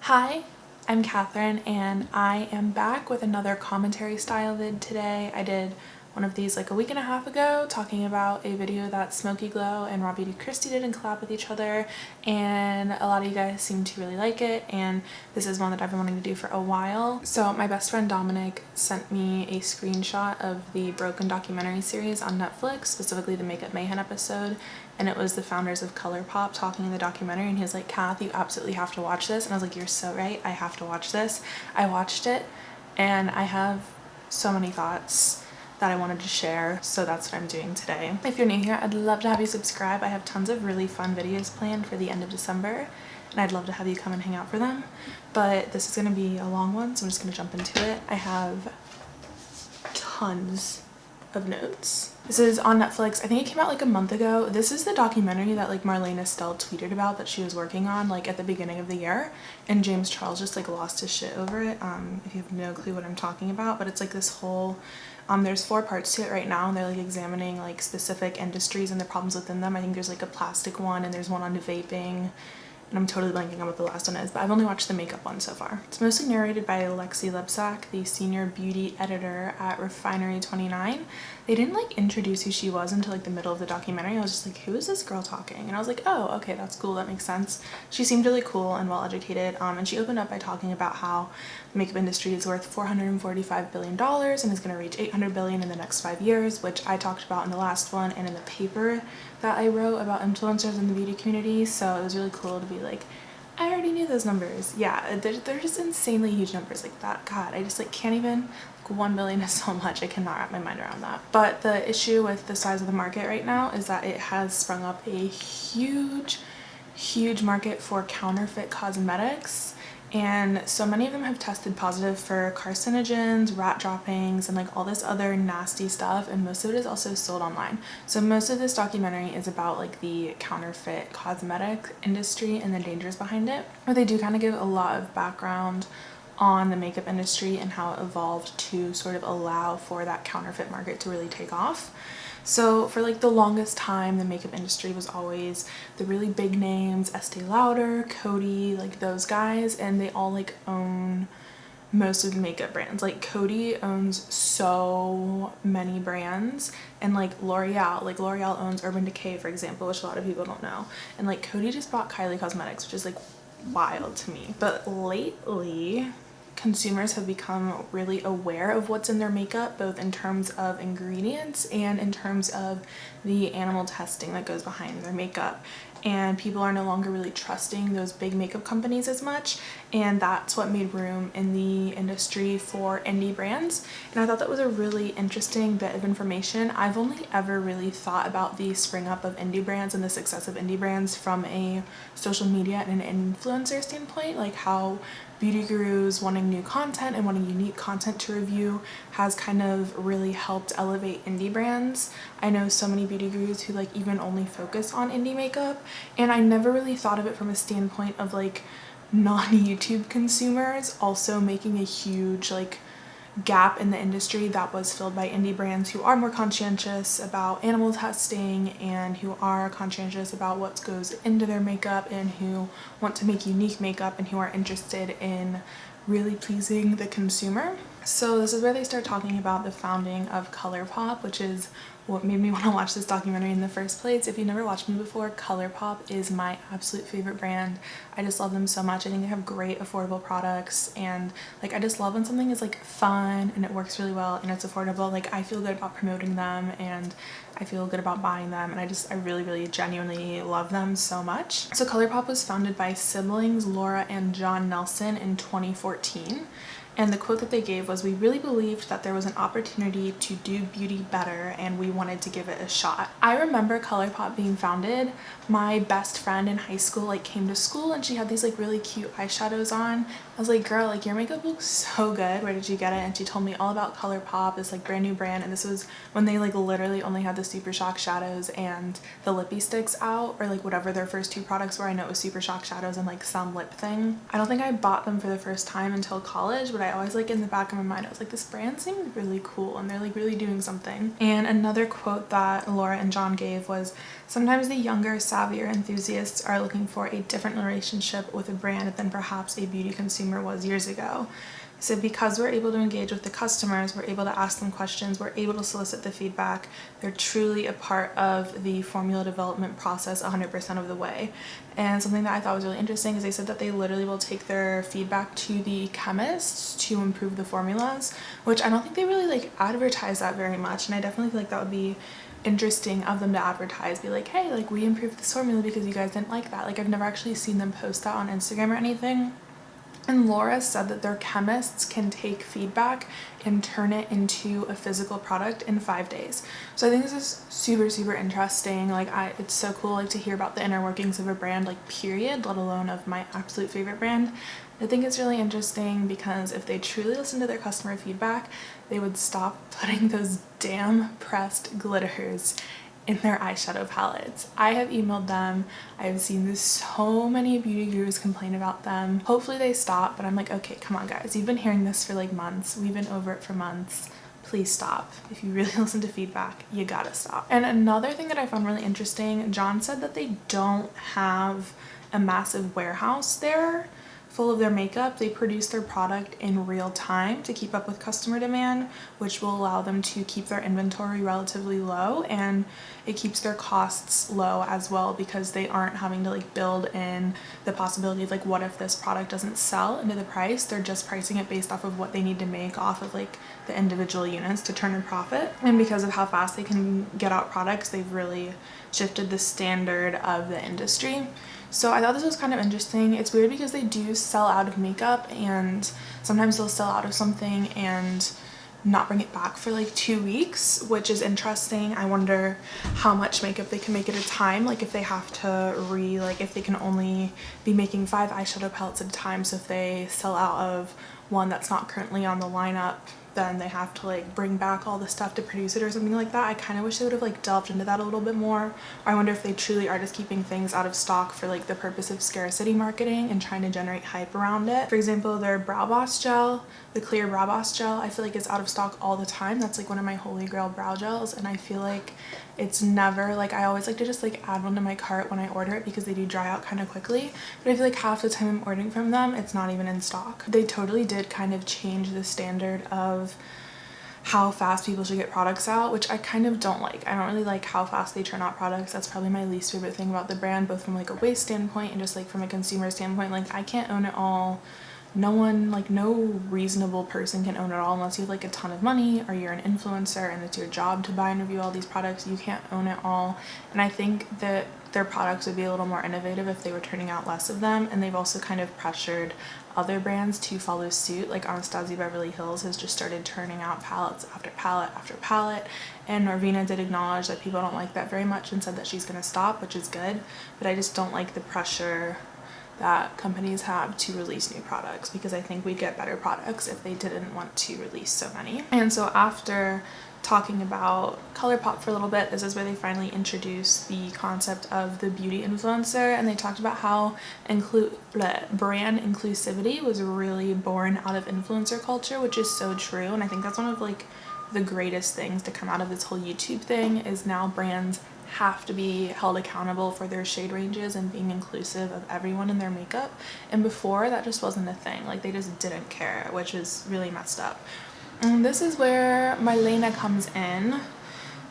Hi, I'm Catherine and I am back with another commentary style vid today. I did one of these like a week and a half ago talking about a video that Smoky Glow and Raw Beauty Christie did in collab with each other, and a lot of you guys seem to really like it, and this is one that I've been wanting to do for a while. So my best friend Dominic sent me a screenshot of the Broken documentary series on Netflix, specifically the Makeup Mayhem episode, and it was the founders of Colourpop talking in the documentary, and he was like, "Kath, you absolutely have to watch this." And I was like, "You're so right, I have to watch this." I watched it and I have so many thoughts that I wanted to share, so that's what I'm doing today. If you're new here, I'd love to have you subscribe. I have tons of really fun videos planned for the end of December, and I'd love to have you come and hang out for them. But this is gonna be a long one, so I'm just gonna jump into it. I have tons of notes. This is on Netflix. I think it came out like a month ago. This is the documentary that like Marlena Stell tweeted about that she was working on like at the beginning of the year, and James Charles just like lost his shit over it. If you have no clue what I'm talking about, but it's like this whole there's 4 parts to it right now, and they're like examining like specific industries and the problems within them. I think there's like a plastic one, and there's one on vaping, and I'm totally blanking on what the last one is, but I've only watched the makeup one so far. It's mostly narrated by Lexi Lipsack, the senior beauty editor at Refinery 29. They didn't like introduce who she was until like the middle of the documentary. I was just like, who is this girl talking? And I was like, oh, okay, that's cool, that makes sense. She seemed really cool and well educated, and she opened up by talking about how the makeup industry is worth $445 billion and is going to reach $800 billion in the next 5 years, which I talked about in the last one and in the paper that I wrote about influencers in the beauty community. So it was really cool to be like, I already knew those numbers. Yeah, they're just insanely huge numbers like that. God, I just like can't even, like 1 million is so much. I cannot wrap my mind around that. But the issue with the size of the market right now is that it has sprung up a huge market for counterfeit cosmetics. And so many of them have tested positive for carcinogens, rat droppings, and like all this other nasty stuff, and most of it is also sold online. So most of this documentary is about like the counterfeit cosmetic industry and the dangers behind it, but they do kind of give a lot of background on the makeup industry and how it evolved to sort of allow for that counterfeit market to really take off. So for like the longest time, the makeup industry was always the really big names, Estee Lauder, Coty, like those guys, and they all like own most of the makeup brands. Like Coty owns so many brands, and like L'Oreal owns Urban Decay, for example, which a lot of people don't know. And like Coty just bought Kylie Cosmetics, which is like wild to me. But lately, consumers have become really aware of what's in their makeup, both in terms of ingredients and in terms of the animal testing that goes behind their makeup. And people are no longer really trusting those big makeup companies as much, and that's what made room in the industry for indie brands. And I thought that was a really interesting bit of information. I've only ever really thought about the spring up of indie brands and the success of indie brands from a social media and an influencer standpoint, like how beauty gurus wanting new content and wanting unique content to review has kind of really helped elevate indie brands. I know so many beauty gurus who like even only focus on indie makeup, and I never really thought of it from a standpoint of like non-YouTube consumers also making a huge like gap in the industry that was filled by indie brands who are more conscientious about animal testing and who are conscientious about what goes into their makeup and who want to make unique makeup and who are interested in really pleasing the consumer. So this is where they start talking about the founding of Colourpop, which is what made me want to watch this documentary in the first place. If you've never watched them before, Colourpop is my absolute favorite brand. I just love them so much. I think they have great affordable products, and like I just love when something is like fun and it works really well and it's affordable. Like I feel good about promoting them and I feel good about buying them, and I really genuinely love them so much. So Colourpop was founded by siblings Laura and John Nelson in 2014. And the quote that they gave was, "We really believed that there was an opportunity to do beauty better and we wanted to give it a shot." I remember Colourpop being founded. My best friend in high school like came to school and she had these like really cute eyeshadows on. I was like, "Girl, like your makeup looks so good. Where did you get it?" And she told me all about Colourpop, this like brand new brand, and this was when they like literally only had the Super Shock shadows and the lippy sticks out, or like whatever their first 2 products were. I know it was Super Shock shadows and like some lip thing. I don't think I bought them for the first time until college, but I I always like in the back of my mind I was like, this brand seemed really cool and they're like really doing something. And another quote that Laura and John gave was, sometimes the younger, savvier enthusiasts are looking for a different relationship with a brand than perhaps a beauty consumer was years ago. So because we're able to engage with the customers, we're able to ask them questions, we're able to solicit the feedback, they're truly a part of the formula development process 100% of the way. And something that I thought was really interesting is they said that they literally will take their feedback to the chemists to improve the formulas, which I don't think they really like advertise that very much. And I definitely feel like that would be interesting of them to advertise, be like, hey, like we improved this formula because you guys didn't like that. Like I've never actually seen them post that on Instagram or anything. And Laura said that their chemists can take feedback and turn it into a physical product in 5 days. So I think this is super, super interesting. Like it's so cool like to hear about the inner workings of a brand, like period, let alone of my absolute favorite brand. I think it's really interesting because if they truly listen to their customer feedback, they would stop putting those damn pressed glitters in their eyeshadow palettes. I have emailed them. I have seen this so many beauty gurus complain about them. Hopefully they stop, but I'm like, okay, come on guys. You've been hearing this for like months. We've been over it for months. Please stop. If you really listen to feedback, you gotta stop. And another thing that I found really interesting, John said that they don't have a massive warehouse there full of their makeup. They produce their product in real time to keep up with customer demand, which will allow them to keep their inventory relatively low, and it keeps their costs low as well because they aren't having to like build in the possibility of like, what if this product doesn't sell into the price. They're just pricing it based off of what they need to make off of like the individual units to turn a profit. And because of how fast they can get out products, they've really shifted the standard of the industry. So I thought this was kind of interesting. It's weird because they do sell out of makeup, and sometimes they'll sell out of something and not bring it back for like 2 weeks, which is interesting. I wonder how much makeup they can make at a time, like if they have to if they can only be making 5 eyeshadow palettes at a time. So if they sell out of one that's not currently on the lineup, then they have to like bring back all the stuff to produce it or something like that. I kind of wish they would have like delved into that a little bit more. Or I wonder if they truly are just keeping things out of stock for like the purpose of scarcity marketing and trying to generate hype around it. For example, their Brow Boss gel, the clear Brow Boss gel, I feel like it's out of stock all the time. That's like one of my holy grail brow gels, and I feel like it's never like, I always like to just like add one to my cart when I order it because they do dry out kind of quickly, but I feel like half the time I'm ordering from them it's not even in stock. They totally did kind of change the standard of how fast people should get products out, which I kind of don't like. I don't really like how fast they turn out products. That's probably my least favorite thing about the brand, both from like a waste standpoint and just like from a consumer standpoint. Like I can't own it all. No one, like no reasonable person can own it all unless you have like a ton of money or you're an influencer and it's your job to buy and review all these products. You can't own it all. And I think that their products would be a little more innovative if they were turning out less of them. And they've also kind of pressured other brands to follow suit. Like Anastasia Beverly Hills has just started turning out palettes after palette after palette, and Norvina did acknowledge that people don't like that very much and said that she's going to stop, which is good. But I just don't like the pressure that companies have to release new products, because I think we'd get better products if they didn't want to release so many. And so after talking about Colourpop for a little bit, this is where they finally introduced the concept of the beauty influencer, and they talked about how brand inclusivity was really born out of influencer culture, which is so true. And I think that's one of like the greatest things to come out of this whole YouTube thing, is now brands have to be held accountable for their shade ranges and being inclusive of everyone in their makeup. And before, that just wasn't a thing. Like they just didn't care, which is really messed up. And this is where Marlena comes in.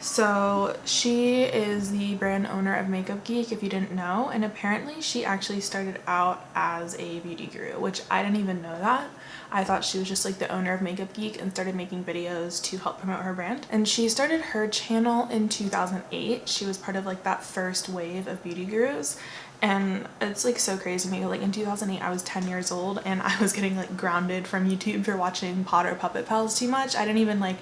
So she is the brand owner of Makeup Geek, if you didn't know, and apparently she actually started out as a beauty guru, which I didn't even know that. I thought she was just like the owner of Makeup Geek and started making videos to help promote her brand. And she started her channel in 2008. She was part of like that first wave of beauty gurus. And it's like so crazy to me, like in 2008 I was 10 years old and I was getting like grounded from YouTube for watching Potter Puppet Pals too much. I didn't even like,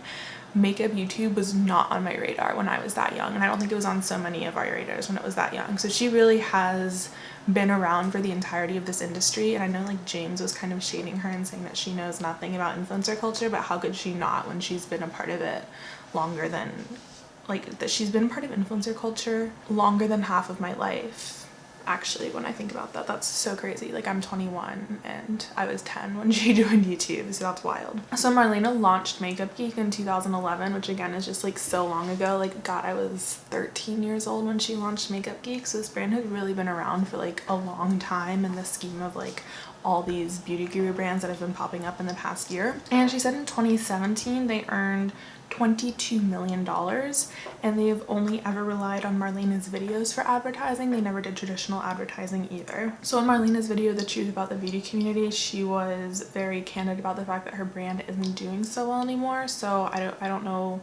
makeup YouTube was not on my radar when I was that young, and I don't think it was on so many of our radars when it was that young. So she really has been around for the entirety of this industry. And I know like James was kind of shading her and saying that she knows nothing about influencer culture, but how could she not when she's been a part of it longer than, like that she's been part of influencer culture longer than half of my life. actually, when I think about that. That's so crazy. Like, I'm 21 and I was 10 when she joined YouTube, so that's wild. So Marlena launched Makeup Geek in 2011, which again is just like so long ago. Like, God, I was 13 years old when she launched Makeup Geek, so this brand has really been around for like a long time in the scheme of like all these beauty guru brands that have been popping up in the past year. And she said in 2017 they earned $22 million, and they have only ever relied on Marlena's videos for advertising. They never did traditional advertising either. So in Marlena's video, The Truth About the Beauty Community, she was very candid about the fact that her brand isn't doing so well anymore. So I don't know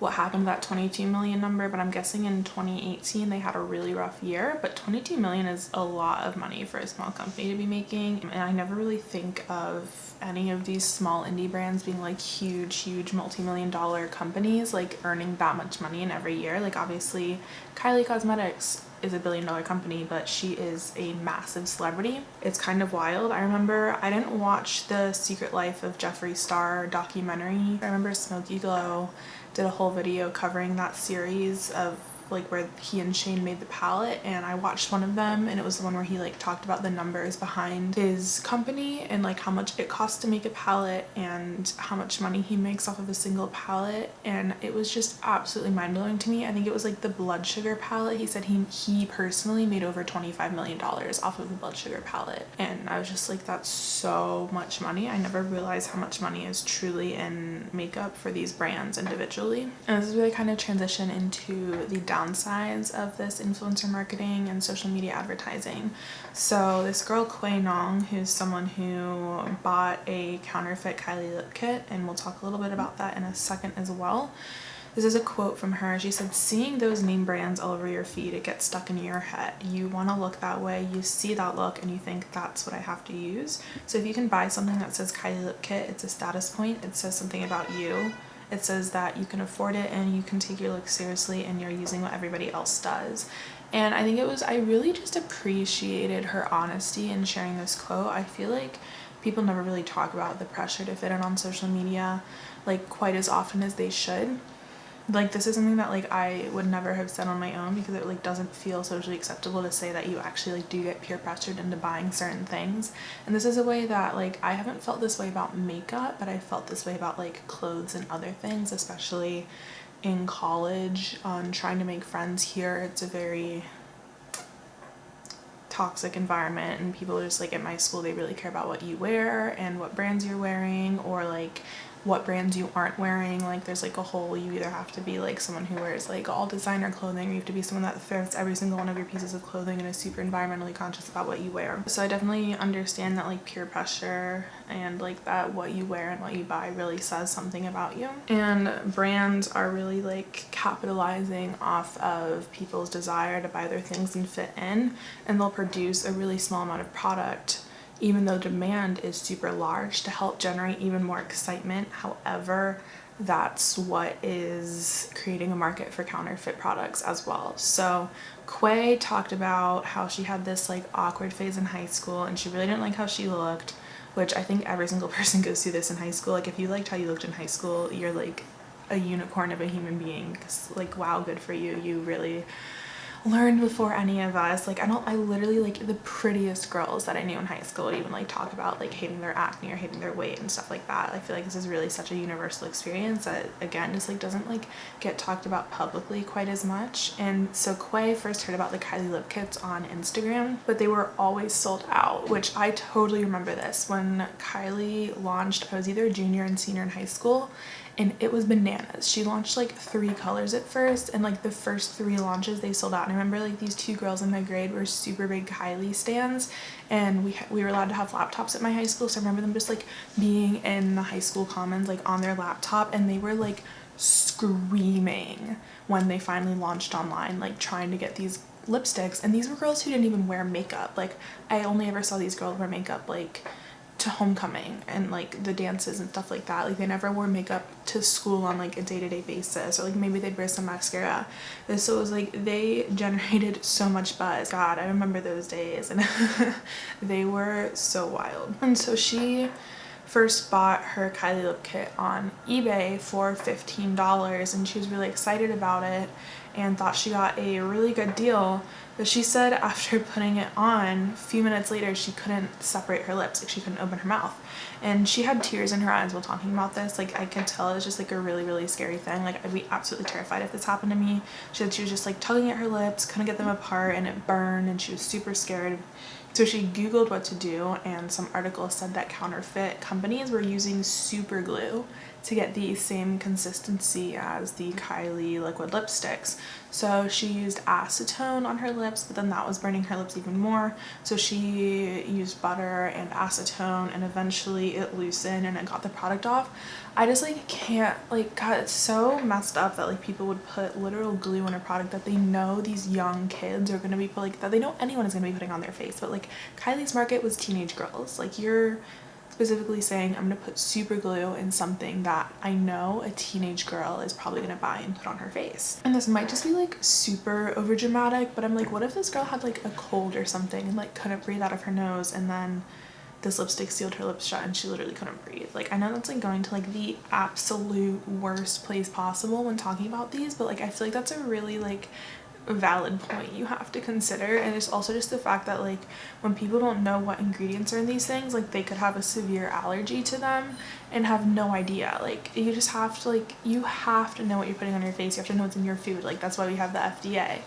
what happened to that 22 million number, but I'm guessing in 2018 they had a really rough year. But 22 million is a lot of money for a small company to be making, and I never really think of any of these small indie brands being like huge multi-million dollar companies like earning that much money in every year. Like, obviously Kylie Cosmetics is a billion-dollar company, but she is a massive celebrity. It's kind of wild. I remember I didn't watch the Secret Life of Jeffree Star documentary. I remember Smokey Glow did a whole video covering that series of like where he and Shane made the palette, and I watched one of them, and it was the one where he like talked about the numbers behind his company and like how much it costs to make a palette and how much money he makes off of a single palette, and it was just absolutely mind-blowing to me. I think it was like the blood sugar palette. He said he personally made over $25 million off of the blood sugar palette, and I was just like, that's so much money. I never realized how much money is truly in makeup for these brands individually. And this is where I kind of transition into the downsides of this influencer marketing and social media advertising. So this girl Quay Nong, who's someone who bought a counterfeit Kylie lip kit, and we'll talk a little bit about that in a second as well. This is a quote from her. She said, "Seeing those name brands all over your feed, it gets stuck in your head. You want to look that way, you see that look, and you think that's what I have to use. So if you can buy something that says Kylie lip kit, it's a status point. It says something about you. It says that you can afford it and you can take your look seriously, and you're using what everybody else does." And I think I really just appreciated her honesty in sharing this quote. I feel like people never really talk about the pressure to fit in on social media like quite as often as they should. Like, this is something that like I would never have said on my own, because it like doesn't feel socially acceptable to say that you actually like do get peer pressured into buying certain things. And this is a way that like I haven't felt this way about makeup, but I felt this way about like clothes and other things, especially in college on trying to make friends here. It's a very toxic environment, and people are just like, at my school they really care about what you wear and what brands you're wearing, or like what brands you aren't wearing. Like, there's like a whole, you either have to be like someone who wears like all designer clothing, or you have to be someone that thrifts every single one of your pieces of clothing and is super environmentally conscious about what you wear. So I definitely understand that like peer pressure and like that what you wear and what you buy really says something about you, and brands are really like capitalizing off of people's desire to buy their things and fit in, and they'll produce a really small amount of product even though demand is super large to help generate even more excitement. However, that's what is creating a market for counterfeit products as well. So Quay talked about how she had this like awkward phase in high school, and she really didn't like how she looked, which I think every single person goes through this in high school. Like, if you liked how you looked in high school, you're like a unicorn of a human being. 'Cause, like, wow, good for you. You really learned before any of us. Like, I literally, like, the prettiest girls that I knew in high school would even like talk about like hating their acne or hating their weight and stuff like that. I feel like this is really such a universal experience that again just like doesn't like get talked about publicly quite as much. And so Quay first heard about the Kylie lip kits on Instagram, but they were always sold out, which I totally remember this. When Kylie launched, I was either a junior and senior in high school, and it was bananas. She launched like 3 colors at first, and like the first 3 launches they sold out. And I remember like these 2 girls in my grade were super big Kylie stans, and we were allowed to have laptops at my high school, so I remember them just like being in the high school commons like on their laptop, and they were like screaming when they finally launched online, like trying to get these lipsticks. And these were girls who didn't even wear makeup. Like, I only ever saw these girls wear makeup like to homecoming and like the dances and stuff like that. Like, they never wore makeup to school on like a day-to-day basis, or like maybe they'd wear some mascara. And so it was like they generated so much buzz. God, I remember those days, and they were so wild. And so she first bought her Kylie lip kit on eBay for $15, and she was really excited about it. and thought she got a really good deal. But she said after putting it on, a few minutes later, she couldn't separate her lips, like she couldn't open her mouth. And she had tears in her eyes while talking about this. Like I could tell it was just like a really, really scary thing. Like I'd be absolutely terrified if this happened to me. She said she was just like tugging at her lips, couldn't get them apart, and it burned, and she was super scared. So she Googled what to do, and some articles said that counterfeit companies were using super glue to get the same consistency as the Kylie liquid lipsticks. So she used acetone on her lips, but then that was burning her lips even more. So she used butter and acetone, and eventually it loosened and it got the product off. I just like can't, like, God, it's so messed up that like people would put literal glue on a product that they know these young kids are gonna be like, that they know anyone is gonna be putting on their face. But like Kylie's market was teenage girls. Like you're specifically saying I'm gonna put super glue in something that I know a teenage girl is probably gonna buy and put on her face. And this might just be like super over dramatic, but I'm like, what if this girl had like a cold or something and like couldn't breathe out of her nose, and then this lipstick sealed her lips shut and she literally couldn't breathe? Like I know that's like going to like the absolute worst place possible when talking about these, but like I feel like that's a really like valid point you have to consider. And it's also just the fact that like when people don't know what ingredients are in these things, like they could have a severe allergy to them and have no idea. Like you just have to like, you have to know what you're putting on your face. You have to know what's in your food. Like that's why we have the FDA.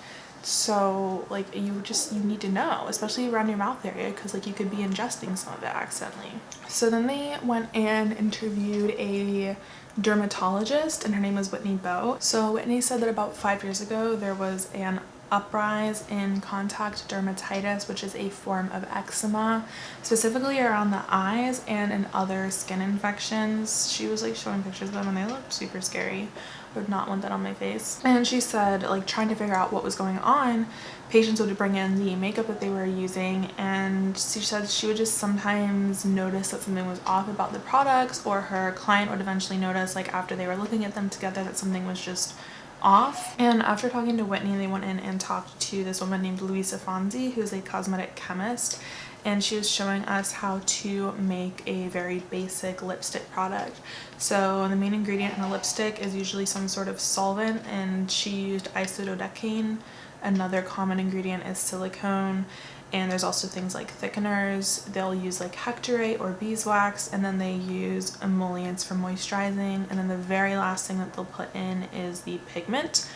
So like you need to know, especially around your mouth area, because like you could be ingesting some of it accidentally. So then they went and interviewed a dermatologist, and her name was Whitney Bowe. So Whitney said that about 5 years ago there was an uprise in contact dermatitis, which is a form of eczema, specifically around the eyes and in other skin infections. She was like showing pictures of them and they looked super scary. I would not want that on my face. And she said like trying to figure out what was going on, patients would bring in the makeup that they were using, and she said she would just sometimes notice that something was off about the products, or her client would eventually notice like after they were looking at them together that something was just off. And after talking to Whitney, they went in and talked to this woman named Louisa Fonzi, who's a cosmetic chemist, and she was showing us how to make a very basic lipstick product. So the main ingredient in a lipstick is usually some sort of solvent, and she used isododecane. Another common ingredient is silicone, and there's also things like thickeners. They'll use like hectorate or beeswax, and then they use emollients for moisturizing, and then the very last thing that they'll put in is the pigment.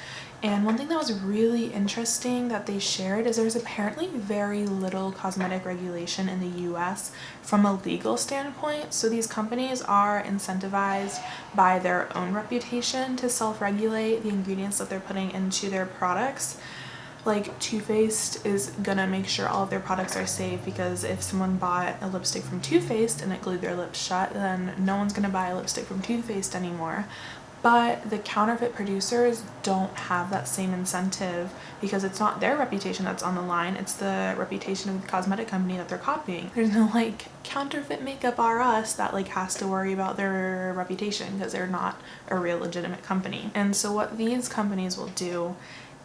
And one thing that was really interesting that they shared is there's apparently very little cosmetic regulation in the US from a legal standpoint. So these companies are incentivized by their own reputation to self-regulate the ingredients that they're putting into their products. Like Too Faced is gonna make sure all of their products are safe, because if someone bought a lipstick from Too Faced and it glued their lips shut, then no one's gonna buy a lipstick from Too Faced anymore. But the counterfeit producers don't have that same incentive, because it's not their reputation that's on the line, it's the reputation of the cosmetic company that they're copying. There's no like counterfeit makeup are us that like has to worry about their reputation, because they're not a real legitimate company. And so what these companies will do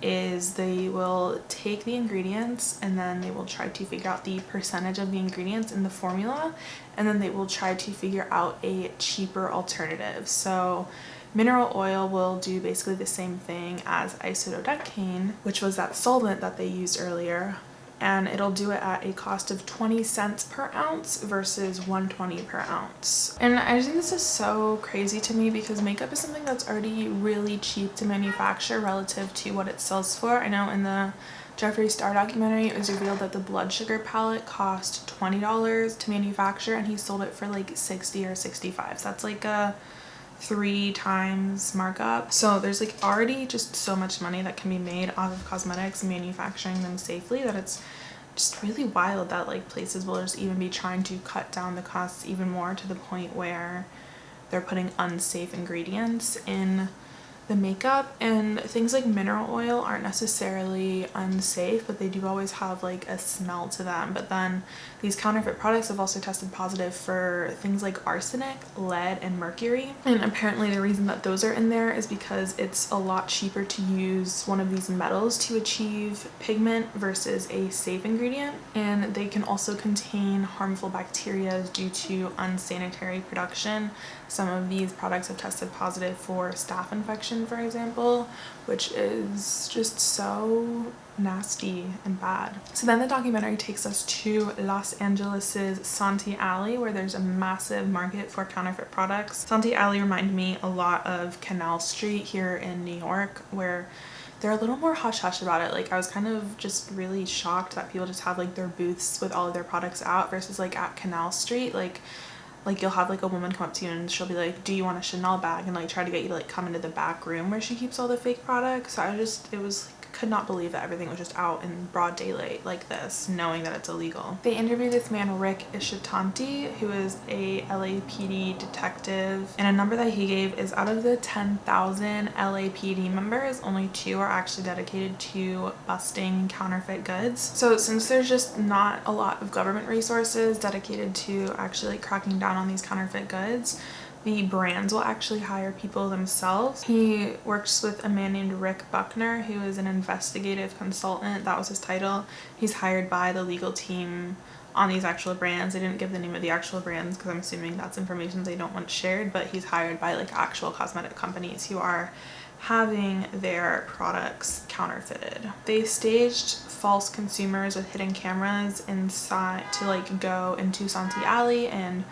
is they will take the ingredients and then they will try to figure out the percentage of the ingredients in the formula, and then they will try to figure out a cheaper alternative. So mineral oil will do basically the same thing as isododecane, which was that solvent that they used earlier, and it'll do it at a cost of 20 cents per ounce versus $1.20 per ounce. And I just think this is so crazy to me, because makeup is something that's already really cheap to manufacture relative to what it sells for. I know in the Jeffree Star documentary it was revealed that the blood sugar palette cost $20 to manufacture, and he sold it for like $60 or $65. So that's like a 3 times markup. So there's like already just so much money that can be made off of cosmetics and manufacturing them safely, that it's just really wild that like places will just even be trying to cut down the costs even more, to the point where they're putting unsafe ingredients in the makeup. And things like mineral oil aren't necessarily unsafe, but they do always have like a smell to them. But then these counterfeit products have also tested positive for things like arsenic, lead, and mercury. And apparently the reason that those are in there is because it's a lot cheaper to use one of these metals to achieve pigment versus a safe ingredient. And they can also contain harmful bacteria due to unsanitary production. Some of these products have tested positive for staph infections foundation, for example, which is just so nasty and bad. So then the documentary takes us to Los Angeles's Santee Alley, where there's a massive market for counterfeit products. Santee Alley reminded me a lot of Canal Street here in New York, where they're a little more hush-hush about it. Like, I was kind of just really shocked that people just have like their booths with all of their products out versus like at Canal Street, like you'll have like a woman come up to you and she'll be like, do you want a Chanel bag, and like try to get you to like come into the back room where she keeps all the fake products. So it was like, could not believe that everything was just out in broad daylight like this, knowing that it's illegal. They interviewed this man, Rick Ishitanti, who is a LAPD detective, and a number that he gave is out of the 10,000 LAPD members, only 2 are actually dedicated to busting counterfeit goods. So since there's just not a lot of government resources dedicated to actually like cracking down on these counterfeit goods, the brands will actually hire people themselves. He works with a man named Rick Buckner, who is an investigative consultant. That was his title. He's hired by the legal team on these actual brands. They didn't give the name of the actual brands because I'm assuming that's information they don't want shared, but he's hired by like actual cosmetic companies who are having their products counterfeited. They staged false consumers with hidden cameras inside to like go into Santee Alley and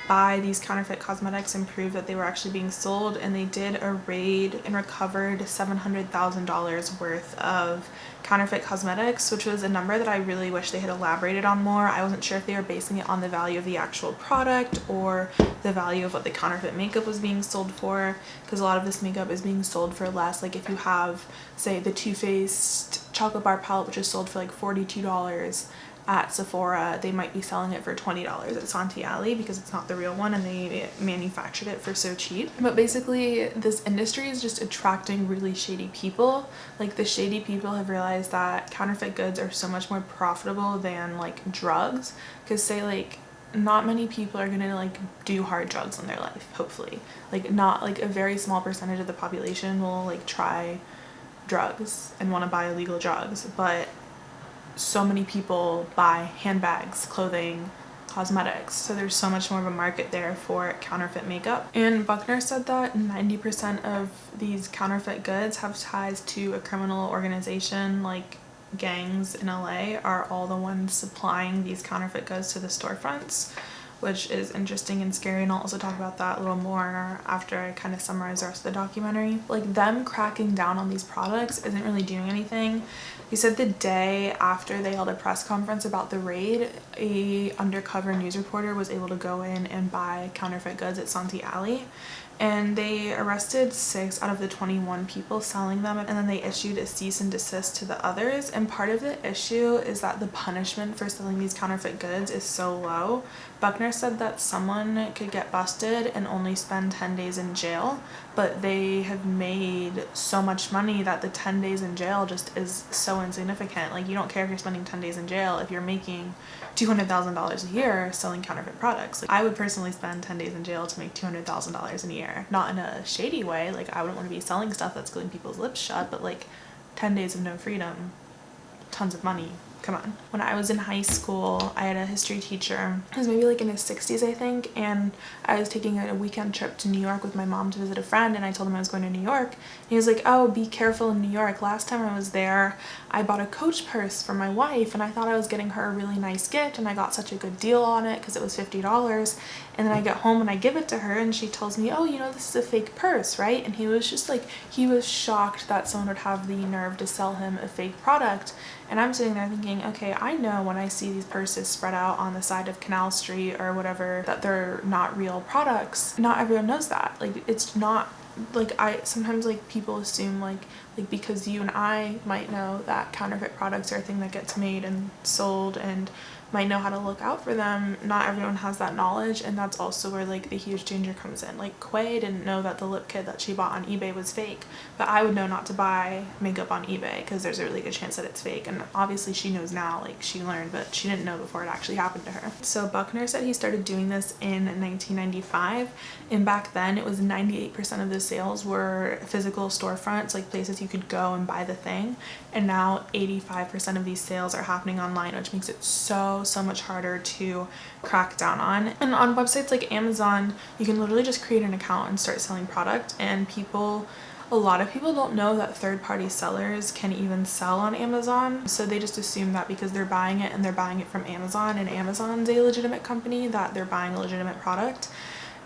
buy these counterfeit cosmetics and prove that they were actually being sold, and they did a raid and recovered $700,000 worth of counterfeit cosmetics, which was a number that I really wish they had elaborated on more. I wasn't sure if they were basing it on the value of the actual product or the value of what the counterfeit makeup was being sold for, because a lot of this makeup is being sold for less. Like if you have, say, the Too Faced chocolate bar palette, which is sold for like $42 at Sephora, they might be selling it for $20 at Santee Alley because it's not the real one and they manufactured it for so cheap. But basically this industry is just attracting really shady people. Like the shady people have realized that counterfeit goods are so much more profitable than like drugs, because say like not many people are gonna like do hard drugs in their life, hopefully. Like not like a very small percentage of the population will like try drugs and want to buy illegal drugs, but so many people buy handbags, clothing, cosmetics, so there's so much more of a market there for counterfeit makeup. And Buckner said that 90% of these counterfeit goods have ties to a criminal organization, like gangs in LA are all the ones supplying these counterfeit goods to the storefronts, which is interesting and scary, and I'll also talk about that a little more after I kind of summarize the rest of the documentary. Like them cracking down on these products isn't really doing anything. He said the day after they held a press conference about the raid, a undercover news reporter was able to go in and buy counterfeit goods at Santee Alley, and they arrested 6 out of the 21 people selling them, and then they issued a cease and desist to the others. And part of the issue is that the punishment for selling these counterfeit goods is so low. Buckner said that someone could get busted and only spend 10 days in jail, but they have made so much money that the 10 days in jail just is so insignificant. Like you don't care if you're spending 10 days in jail if you're making $200,000 a year selling counterfeit products. Like I would personally spend 10 days in jail to make $200,000 in a year. Not in a shady way, like I wouldn't want to be selling stuff that's gluing people's lips shut, but like 10 days of no freedom, tons of money. Come on. When I was in high school, I had a history teacher. He was maybe like in his 60s, I think, and I was taking a weekend trip to New York with my mom to visit a friend, and I told him I was going to New York. And he was like, oh, be careful in New York. Last time I was there, I bought a Coach purse for my wife, and I thought I was getting her a really nice gift, and I got such a good deal on it because it was $50. And then I get home and I give it to her, and she tells me, oh, you know, this is a fake purse, right? And he was just like, he was shocked that someone would have the nerve to sell him a fake product. And I'm sitting there thinking, okay, I know when I see these purses spread out on the side of Canal Street or whatever that they're not real products. Not everyone knows that. Like it's not like sometimes like people assume like because you and I might know that counterfeit products are a thing that gets made and sold and might know how to look out for them. Not everyone has that knowledge, and that's also where like the huge danger comes in. Like Quay didn't know that the lip kit that she bought on eBay was fake, but I would know not to buy makeup on eBay because there's a really good chance that it's fake. And obviously she knows now, like she learned, but she didn't know before it actually happened to her. So Buckner said he started doing this in 1995, and back then it was 98% of the sales were physical storefronts, like places you could go and buy the thing, and now 85% of these sales are happening online, which makes it so much harder to crack down on. And on websites like Amazon, you can literally just create an account and start selling product, and people a lot of people don't know that third-party sellers can even sell on Amazon. So they just assume that because they're buying it and they're buying it from Amazon and Amazon's a legitimate company, that they're buying a legitimate product.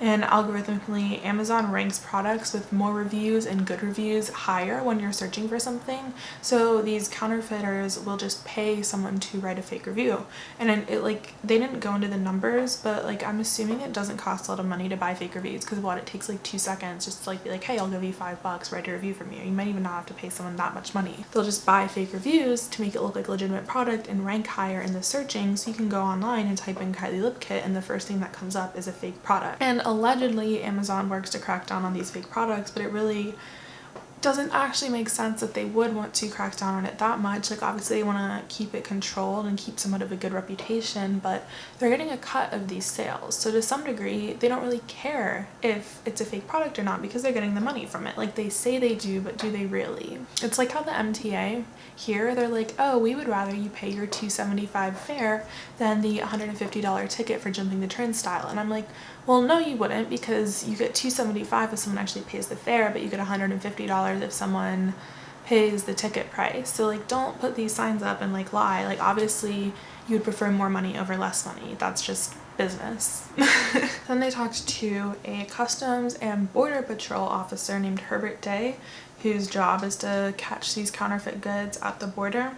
And algorithmically, Amazon ranks products with more reviews and good reviews higher when you're searching for something. So these counterfeiters will just pay someone to write a fake review. And it like, they didn't go into the numbers, but like, I'm assuming it doesn't cost a lot of money to buy fake reviews, because what, it takes like 2 seconds just to like be like, hey, I'll give you $5, write a review from you. You might even not have to pay someone that much money. They'll just buy fake reviews to make it look like a legitimate product and rank higher in the searching, so you can go online and type in Kylie Lip Kit and the first thing that comes up is a fake product. And allegedly Amazon works to crack down on these fake products, but it really doesn't actually make sense that they would want to crack down on it that much. Like, obviously they want to keep it controlled and keep somewhat of a good reputation, but they're getting a cut of these sales. So to some degree, they don't really care if it's a fake product or not, because they're getting the money from it. Like, they say they do, but do they really? It's like how the MTA here, they're like, oh, we would rather you pay your $275 fare than the $150 ticket for jumping the turnstile. And I'm like, well, no, you wouldn't, because you get $275 if someone actually pays the fare, but you get $150 if someone pays the ticket price. So like, don't put these signs up and like lie. Like, obviously you would prefer more money over less money. That's just business. Then they talked to a Customs and Border Patrol officer named Herbert Day, whose job is to catch these counterfeit goods at the border.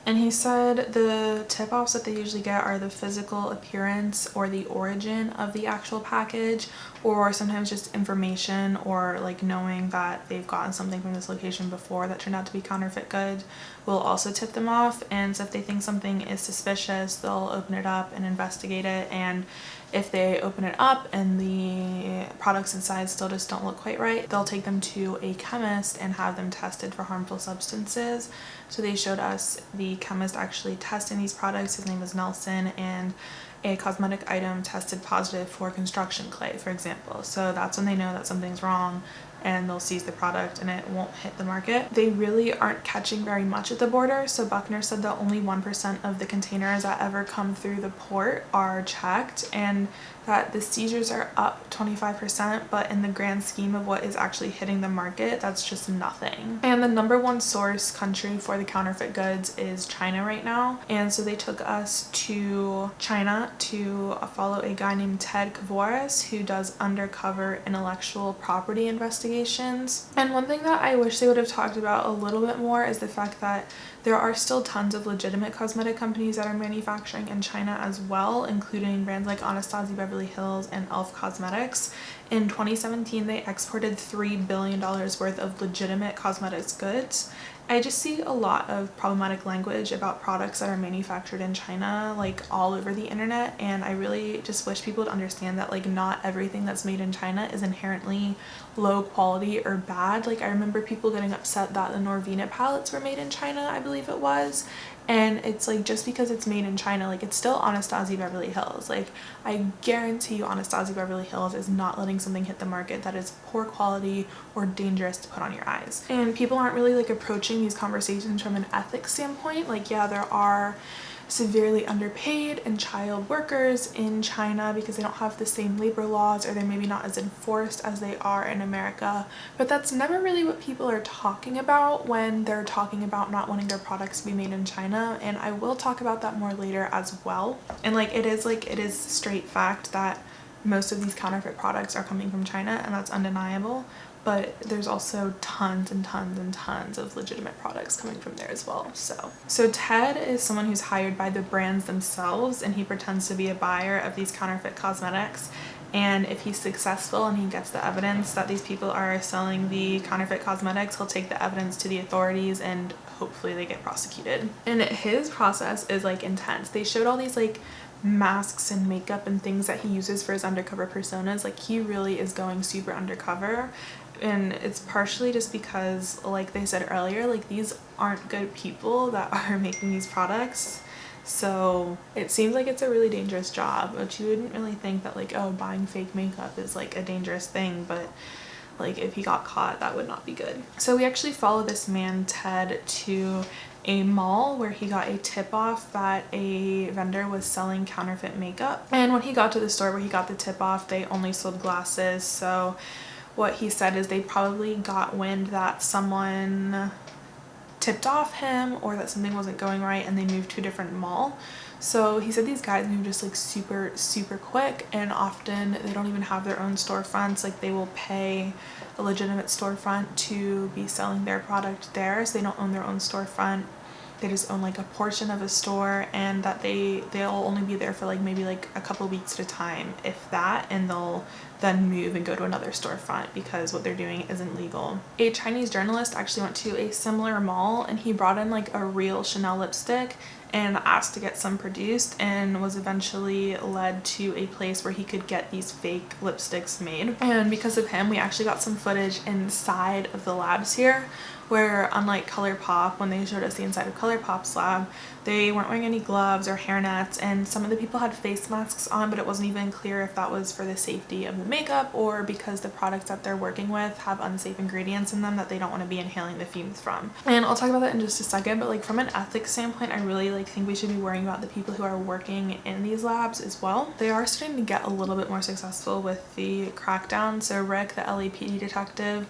And he said the tip-offs that they usually get are the physical appearance or the origin of the actual package, or sometimes just information, or like knowing that they've gotten something from this location before that turned out to be counterfeit good will also tip them off. And so if they think something is suspicious, they'll open it up and investigate it. And if they open it up and the products inside still just don't look quite right, they'll take them to a chemist and have them tested for harmful substances. So they showed us the chemist actually testing these products. His name was Nelson, and a cosmetic item tested positive for construction clay, for example. So that's when they know that something's wrong, and they'll seize the product and it won't hit the market. They really aren't catching very much at the border. So Buckner said that only 1% of the containers that ever come through the port are checked, and that the seizures are up 25%, but in the grand scheme of what is actually hitting the market, that's just nothing. And the #1 source country for the counterfeit goods is China right now. And so they took us to China to follow a guy named Ted Kavoris, who does undercover intellectual property investigations. And one thing that I wish they would have talked about a little bit more is the fact that there are still tons of legitimate cosmetic companies that are manufacturing in China as well, including brands like Anastasia Beverly Hills and Elf Cosmetics. In 2017, they exported $3 billion worth of legitimate cosmetics goods. I just see a lot of problematic language about products that are manufactured in China, like all over the internet, and I really just wish people would understand that like not everything that's made in China is inherently low quality or bad. Like, I remember people getting upset that the Norvina palettes were made in China, I believe it was, and it's like, just because it's made in China, like, it's still Anastasia Beverly Hills. Like, I guarantee you Anastasia Beverly Hills is not letting something hit the market that is poor quality or dangerous to put on your eyes. And people aren't really like approaching these conversations from an ethics standpoint. Like, yeah, there are severely underpaid and child workers in China because they don't have the same labor laws, or they're maybe not as enforced as they are in America, but that's never really what people are talking about when they're talking about not wanting their products to be made in China. And I will talk about that more later as well. And like, it is straight fact that most of these counterfeit products are coming from China, and that's undeniable. But there's also tons and tons and tons of legitimate products coming from there as well. So Ted is someone who's hired by the brands themselves, and he pretends to be a buyer of these counterfeit cosmetics. And if he's successful and he gets the evidence that these people are selling the counterfeit cosmetics, he'll take the evidence to the authorities and hopefully they get prosecuted. And his process is like intense. They showed all these like masks and makeup and things that he uses for his undercover personas. Like, he really is going super undercover. And it's partially just because, like they said earlier, like, these aren't good people that are making these products. So it seems like it's a really dangerous job, but you wouldn't really think that like, oh, buying fake makeup is like a dangerous thing, but like, if he got caught, that would not be good. So we actually follow this man Ted to a mall where he got a tip off that a vendor was selling counterfeit makeup. And when he got to the store where he got the tip off, they only sold glasses. So what he said is they probably got wind that someone tipped off him or that something wasn't going right and they moved to a different mall. So he said these guys move just like super quick, and often they don't even have their own storefronts. Like they will pay a legitimate storefront to be selling their product there, so they don't own their own storefront. They just own like a portion of a store, and that they'll only be there for like maybe like a couple weeks at a time, if that, and they'll then move and go to another storefront because what they're doing isn't legal. A Chinese journalist actually went to a similar mall, and he brought in like a real Chanel lipstick and asked to get some produced, and was eventually led to a place where he could get these fake lipsticks made. And because of him, we actually got some footage inside of the labs here, where unlike Colourpop, when they showed us the inside of Colourpop's lab, they weren't wearing any gloves or hairnets, and some of the people had face masks on, but it wasn't even clear if that was for the safety of the makeup or because the products that they're working with have unsafe ingredients in them that they don't want to be inhaling the fumes from. And I'll talk about that in just a second, but like from an ethics standpoint, I really think we should be worrying about the people who are working in these labs as well. They are starting to get a little bit more successful with the crackdown. So Rick, the LAPD detective,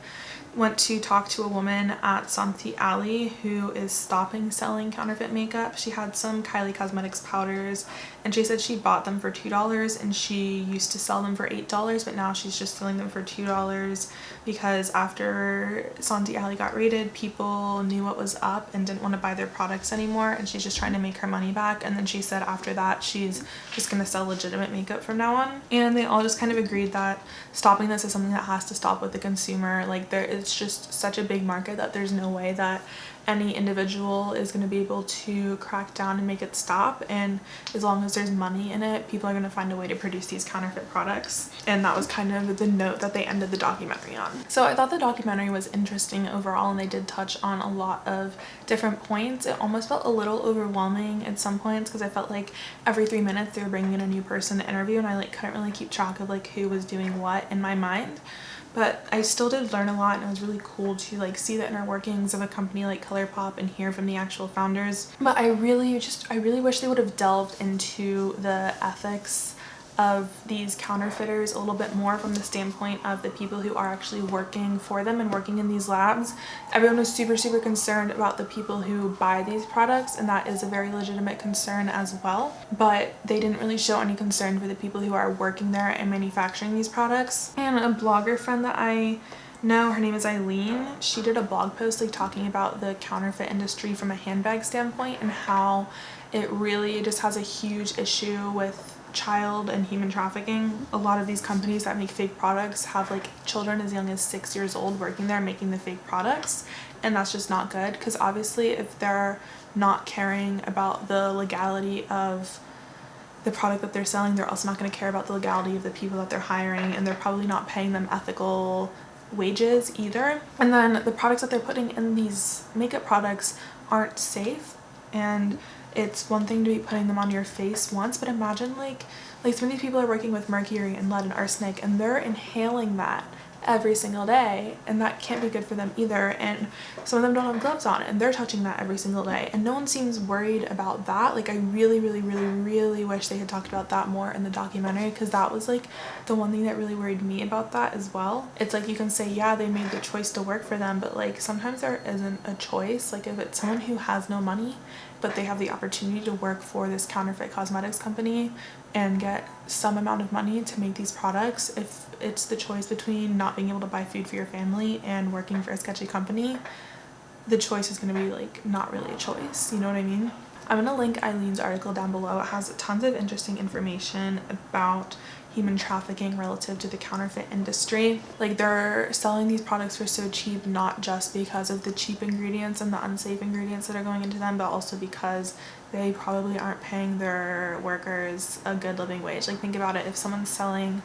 went to talk to a woman at Cincinnati who is stopping selling counterfeit makeup. She had some Kylie Cosmetics powders, and she said she bought them for $2 and she used to sell them for $8, but now she's just selling them for $2 because after Cincinnati got raided, people knew what was up and didn't want to buy their products anymore, and she's just trying to make her money back. And then she said after that she's just going to sell legitimate makeup from now on. And they all just kind of agreed that stopping this is something that has to stop with the consumer. Like it's just such a big market that there's no way that any individual is going to be able to crack down and make it stop, and as long as there's money in it, people are going to find a way to produce these counterfeit products. And that was kind of the note that they ended the documentary on. So I thought the documentary was interesting overall, and they did touch on a lot of different points. It almost felt a little overwhelming at some points because I felt like every 3 minutes they were bringing in a new person to interview, and I like couldn't really keep track of like who was doing what in my mind. But I still did learn a lot, and it was really cool to like see the inner workings of a company like Colourpop and hear from the actual founders. But I really wish they would have delved into the ethics of these counterfeiters a little bit more from the standpoint of the people who are actually working for them and working in these labs. Everyone was super concerned about the people who buy these products, and that is a very legitimate concern as well, but they didn't really show any concern for the people who are working there and manufacturing these products. And a blogger friend that I know, her name is Eileen, she did a blog post like talking about the counterfeit industry from a handbag standpoint and how it really just has a huge issue with child and human trafficking. A lot of these companies that make fake products have like children as young as 6 years old working there making the fake products, and that's just not good, because obviously if they're not caring about the legality of the product that they're selling, they're also not going to care about the legality of the people that they're hiring, and they're probably not paying them ethical wages either. And then the products that they're putting in these makeup products aren't safe, and it's one thing to be putting them on your face once, but imagine like some of these people are working with mercury and lead and arsenic, and they're inhaling that every single day, and that can't be good for them either. And some of them don't have gloves on, and they're touching that every single day, and no one seems worried about that. Like I really wish they had talked about that more in the documentary, because that was like the one thing that really worried me about that as well. It's like you can say, yeah, they made the choice to work for them, but like sometimes there isn't a choice. Like if it's someone who has no money but they have the opportunity to work for this counterfeit cosmetics company and get some amount of money to make these products, if it's the choice between not being able to buy food for your family and working for a sketchy company, the choice is going to be like not really a choice, you know what I mean? I'm going to link Eileen's article down below. It has tons of interesting information about human trafficking relative to the counterfeit industry. Like they're selling these products for so cheap, not just because of the cheap ingredients and the unsafe ingredients that are going into them, but also because they probably aren't paying their workers a good living wage. Like think about it, if someone's selling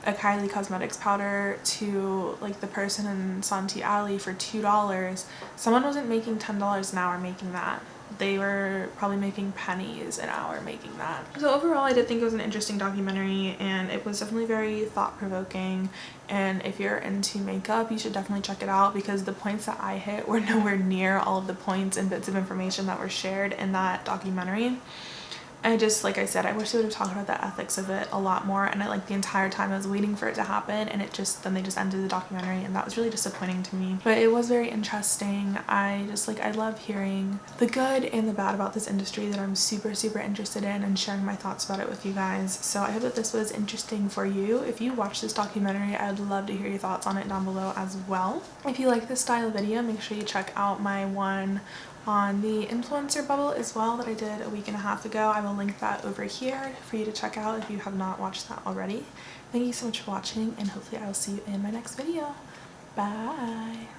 a Kylie Cosmetics powder to like the person in Santi Alley for $2, someone wasn't making $10 an hour making that. They were probably making pennies an hour making that. So overall, I did think it was an interesting documentary, and it was definitely very thought-provoking, and if you're into makeup, you should definitely check it out, because the points that I hit were nowhere near all of the points and bits of information that were shared in that documentary. I just, like I said, I wish they would have talked about the ethics of it a lot more, and I like the entire time I was waiting for it to happen, and then they just ended the documentary, and that was really disappointing to me. But it was very interesting. I love hearing the good and the bad about this industry that I'm super interested in, and sharing my thoughts about it with you guys. So I hope that this was interesting for you. If you watch this documentary, I'd love to hear your thoughts on it down below as well. If you like this style of video, make sure you check out my one on the influencer bubble as well that I did a week and a half ago. I will link that over here for you to check out if you have not watched that already. Thank you so much for watching, and hopefully I will see you in my next video. Bye!